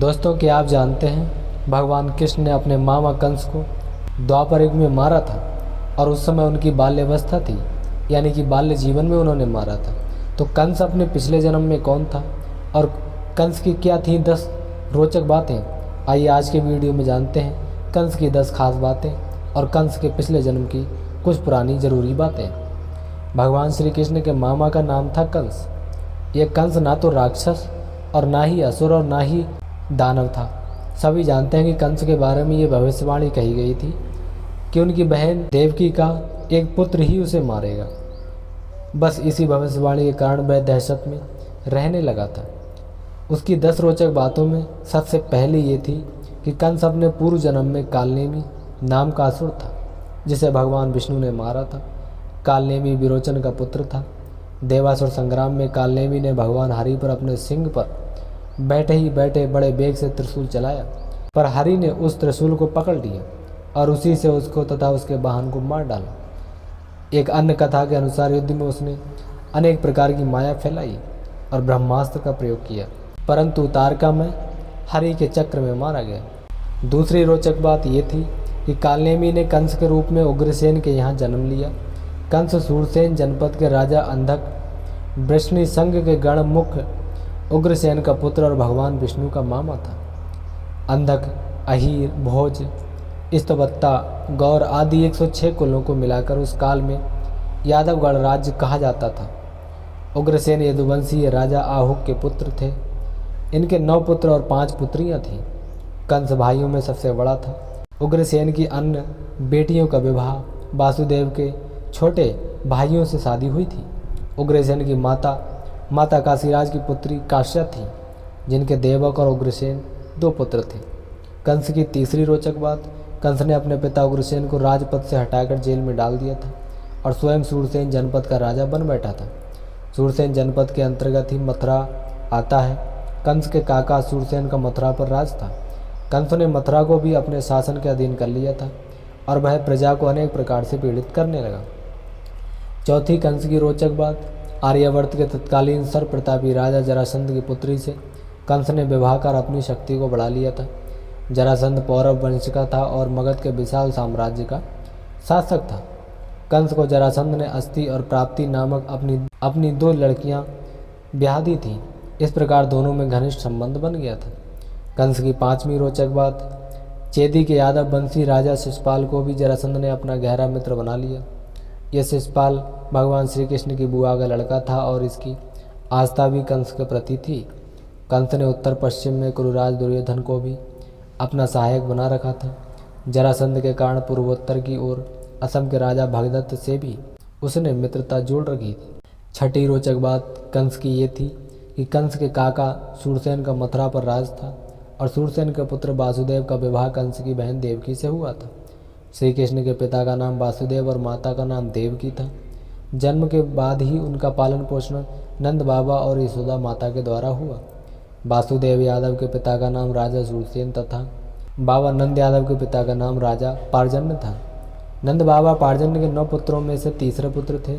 दोस्तों, क्या आप जानते हैं भगवान कृष्ण ने अपने मामा कंस को द्वापर युग में मारा था और उस समय उनकी बाल्यावस्था थी, यानी कि बाल्य जीवन में उन्होंने मारा था। तो कंस अपने पिछले जन्म में कौन था और कंस की क्या थी 10 रोचक बातें। आइए आज के वीडियो में जानते हैं कंस की 10 खास बातें और कंस के पिछले जन्म की कुछ पुरानी ज़रूरी बातें। भगवान श्री कृष्ण के मामा का नाम था कंस। यह कंस ना तो राक्षस और ना ही असुर और ना ही दानव था। सभी जानते हैं कि कंस के बारे में ये भविष्यवाणी कही गई थी कि उनकी बहन देवकी का एक पुत्र ही उसे मारेगा। बस इसी भविष्यवाणी के कारण वह दहशत में रहने लगा था। उसकी 10 रोचक बातों में सबसे पहले ये थी कि कंस अपने पूर्व जन्म में कालनेमी नाम का असुर था, जिसे भगवान विष्णु ने मारा था। कालनेमी विरोचन का पुत्र था। देवासुर संग्राम में कालनेमी ने भगवान हरि पर अपने सिंह पर बैठे ही बैठे बड़े बेग से त्रिशूल चलाया, पर हरि ने उस त्रिशूल को पकड़ लिया और उसी से उसको तथा उसके वाहन को मार डाला। एक अन्य कथा के अनुसार युद्ध में उसने अनेक प्रकार की माया फैलाई और ब्रह्मास्त्र का प्रयोग किया, परंतु तारका में हरि के चक्र में मारा गया। दूसरी रोचक बात यह थी कि कालनेमी ने कंस के रूप में उग्रसेन के यहाँ जन्म लिया। कंस सूरसेन जनपद के राजा अंधक वृष्णि संघ के गण मुख्य उग्रसेन का पुत्र और भगवान विष्णु का मामा था। अंधक, अहीर, भोज, स्तवत्ता, गौर आदि 106 कुलों को मिलाकर उस काल में यादव गणराज्य कहा जाता था। उग्रसेन यदुवंशीय राजा आहुक के पुत्र थे। इनके 9 पुत्र और 5 पुत्रियां थीं। कंस भाइयों में सबसे बड़ा था। उग्रसेन की अन्य बेटियों का विवाह वासुदेव के छोटे भाइयों से शादी हुई थी। उग्रसेन की माता काशीराज की पुत्री काश्या थी, जिनके देवक और उग्रसेन 2 पुत्र थे। कंस की तीसरी रोचक बात, कंस ने अपने पिता उग्रसेन को राजपद से हटाकर जेल में डाल दिया था और स्वयं सूरसेन जनपद का राजा बन बैठा था। सूरसेन जनपद के अंतर्गत ही मथुरा आता है। कंस के काका सूरसेन का मथुरा पर राज था। कंस ने मथुरा को भी अपने शासन के अधीन कर लिया था और वह प्रजा को अनेक प्रकार से पीड़ित करने लगा। चौथी कंस की रोचक बात, आर्यावर्त के तत्कालीन सर्व प्रतापी राजा जरासंध की पुत्री से कंस ने विवाह कर अपनी शक्ति को बढ़ा लिया था। जरासंध पौरव वंश का था और मगध के विशाल साम्राज्य का शासक था। कंस को जरासंध ने अस्थि और प्राप्ति नामक अपनी 2 लड़कियां ब्याह दी थीं। इस प्रकार दोनों में घनिष्ठ संबंध बन गया था। कंस की 5वीं रोचक बात, चेदी के यादव वंशी राजा शिशुपाल को भी जरासंध ने अपना गहरा मित्र बना लिया। यह शिशुपाल भगवान श्री कृष्ण की बुआ का लड़का था और इसकी आस्था भी कंस के प्रति थी। कंस ने उत्तर पश्चिम में कुरुराज दुर्योधन को भी अपना सहायक बना रखा था। जरासंध के कारण पूर्वोत्तर की ओर असम के राजा भगदत्त से भी उसने मित्रता जोड़ रखी थी। छठी रोचक बात कंस की ये थी कि कंस के काका सूरसेन का मथुरा पर राज था और सूरसेन के पुत्र वासुदेव का विवाह कंस की बहन देवकी से हुआ था। श्री कृष्ण के पिता का नाम वासुदेव और माता का नाम देवकी था। जन्म के बाद ही उनका पालन पोषण नंद बाबा और यशोदा माता के द्वारा हुआ। वासुदेव यादव के पिता का नाम राजा सूरसेन तथा बाबा नंद यादव के पिता का नाम राजा पारजन्य था। नंद बाबा पारजन्य के 9 पुत्रों में से तीसरे पुत्र थे।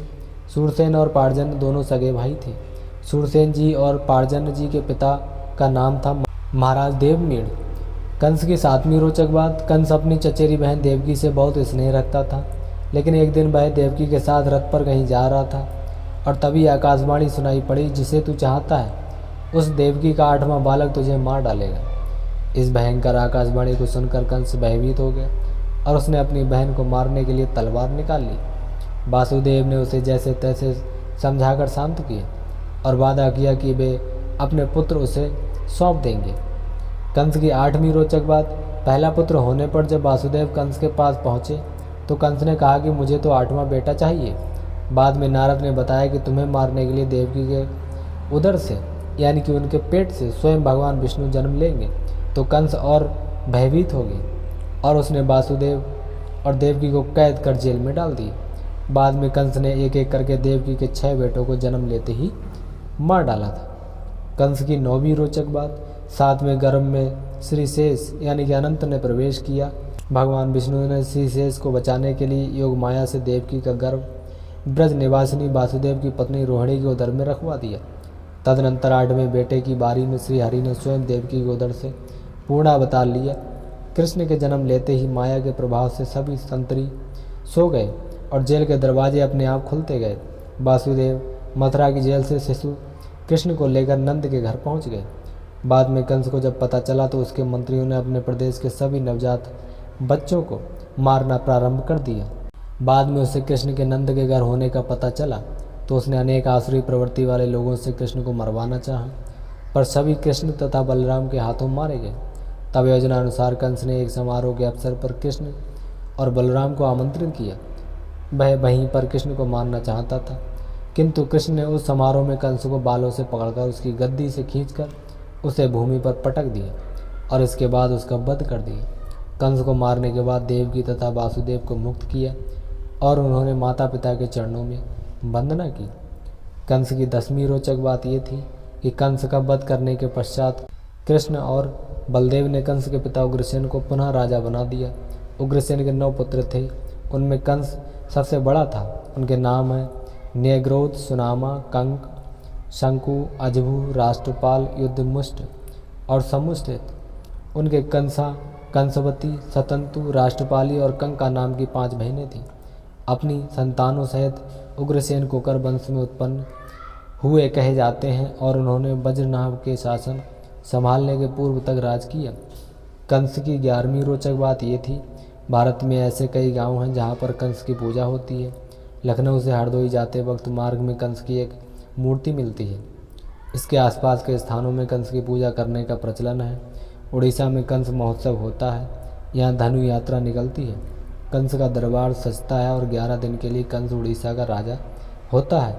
सूरसेन और पारजन्य दोनों सगे भाई थे। सूरसेन जी और पारजन्य जी के पिता का नाम था महाराज देवमीण। कंस की 7वीं रोचक बात, कंस अपनी चचेरी बहन देवकी से बहुत स्नेह रखता था, लेकिन एक दिन वह देवकी के साथ रथ पर कहीं जा रहा था और तभी आकाशवाणी सुनाई पड़ी, जिसे तू चाहता है उस देवकी का 8वां बालक तुझे मार डालेगा। इस भयंकर आकाशवाणी को सुनकर कंस भयभीत हो गया और उसने अपनी बहन को मारने के लिए तलवार निकाल ली। वासुदेव ने उसे जैसे तैसे समझाकर शांत किया और वादा किया कि वे अपने पुत्र उसे सौंप देंगे। कंस की 8वीं रोचक बात, पहला पुत्र होने पर जब वासुदेव कंस के पास पहुँचे तो कंस ने कहा कि मुझे तो 8वां बेटा चाहिए। बाद में नारद ने बताया कि तुम्हें मारने के लिए देवकी के उदर से, यानी कि उनके पेट से स्वयं भगवान विष्णु जन्म लेंगे। तो कंस और भयभीत हो गए और उसने वासुदेव और देवकी को कैद कर जेल में डाल दिया। बाद में कंस ने एक एक करके देवकी के 6 बेटों को जन्म लेते ही मार डाला था। कंस की 9वीं रोचक बात, 7वें गर्भ में श्री शेष यानी कि अनंत ने प्रवेश किया। भगवान विष्णु ने श्री शेष को बचाने के लिए योग माया से देवकी का गर्भ ब्रज निवासिनी वासुदेव की पत्नी रोहिणी के उदर में रखवा दिया। तदनंतर 8वें बेटे की बारी में श्री हरि ने स्वयं देवकी के उदर से पूर्ण अवतार लिया। कृष्ण के जन्म लेते ही माया के प्रभाव से सभी संतरी सो गए और जेल के दरवाजे अपने आप खुलते गए। वासुदेव मथुरा की जेल से शिशु कृष्ण को लेकर नंद के घर पहुंच गए। बाद में कंस को जब पता चला तो उसके मंत्रियों ने अपने प्रदेश के सभी नवजात बच्चों को मारना प्रारंभ कर दिया। बाद में उसे कृष्ण के नंद के घर होने का पता चला तो उसने अनेक आसुरी प्रवृत्ति वाले लोगों से कृष्ण को मरवाना चाहा, पर सभी कृष्ण तथा बलराम के हाथों मारे गए। तब योजना अनुसार कंस ने एक समारोह के अवसर पर कृष्ण और बलराम को आमंत्रित किया। वह वहीं पर कृष्ण को मारना चाहता था, किंतु कृष्ण ने उस समारोह में कंस को बालों से पकड़कर उसकी गद्दी से खींचकर उसे भूमि पर पटक दिया और इसके बाद उसका वध कर दिया। कंस को मारने के बाद देवकी तथा वासुदेव को मुक्त किया और उन्होंने माता पिता के चरणों में वंदना की। कंस की 10वीं रोचक बात यह थी कि कंस का वध करने के पश्चात कृष्ण और बलदेव ने कंस के पिता उग्रसेन को पुनः राजा बना दिया। उग्रसेन के 9 पुत्र थे, उनमें कंस सबसे बड़ा था। उनके नाम हैं न्यग्रोध, सुनामा, कंक, शंकु, अजभु, राष्ट्रपाल, युद्धमुष्ट और समुष्टित। उनके कंसा, कंसवती, सतंतु, राष्ट्रपाली और कंका नाम की 5 बहनें थीं। अपनी संतानों सहित उग्रसेन कुकर वंश में उत्पन्न हुए कहे जाते हैं और उन्होंने वज्रनाभ के शासन संभालने के पूर्व तक राज किया। कंस की 11वीं रोचक बात ये थी, भारत में ऐसे कई गांव हैं जहां पर कंस की पूजा होती है। लखनऊ से हरदोई जाते वक्त मार्ग में कंस की एक मूर्ति मिलती है। इसके आसपास के स्थानों में कंस की पूजा करने का प्रचलन है। उड़ीसा में कंस महोत्सव होता है, यहाँ धनु यात्रा निकलती है। कंस का दरबार सजता है और 11 दिन के लिए कंस उड़ीसा का राजा होता है।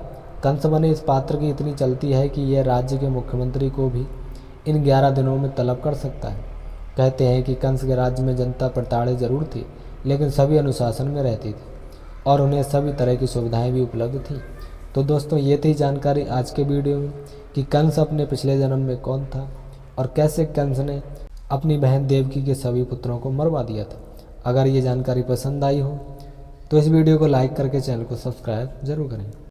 कंस बने इस पात्र की इतनी चलती है कि यह राज्य के मुख्यमंत्री को भी इन 11 दिनों में तलब कर सकता है। कहते हैं कि कंस के राज्य में जनता प्रताड़ित जरूर थी, लेकिन सभी अनुशासन में रहती थी और उन्हें सभी तरह की सुविधाएं भी उपलब्ध थी। तो दोस्तों, ये थी जानकारी आज के वीडियो में कि कंस अपने पिछले जन्म में कौन था और कैसे कंस ने अपनी बहन देवकी के सभी पुत्रों को मरवा दिया था। अगर ये जानकारी पसंद आई हो तो इस वीडियो को लाइक करके चैनल को सब्सक्राइब जरूर करें।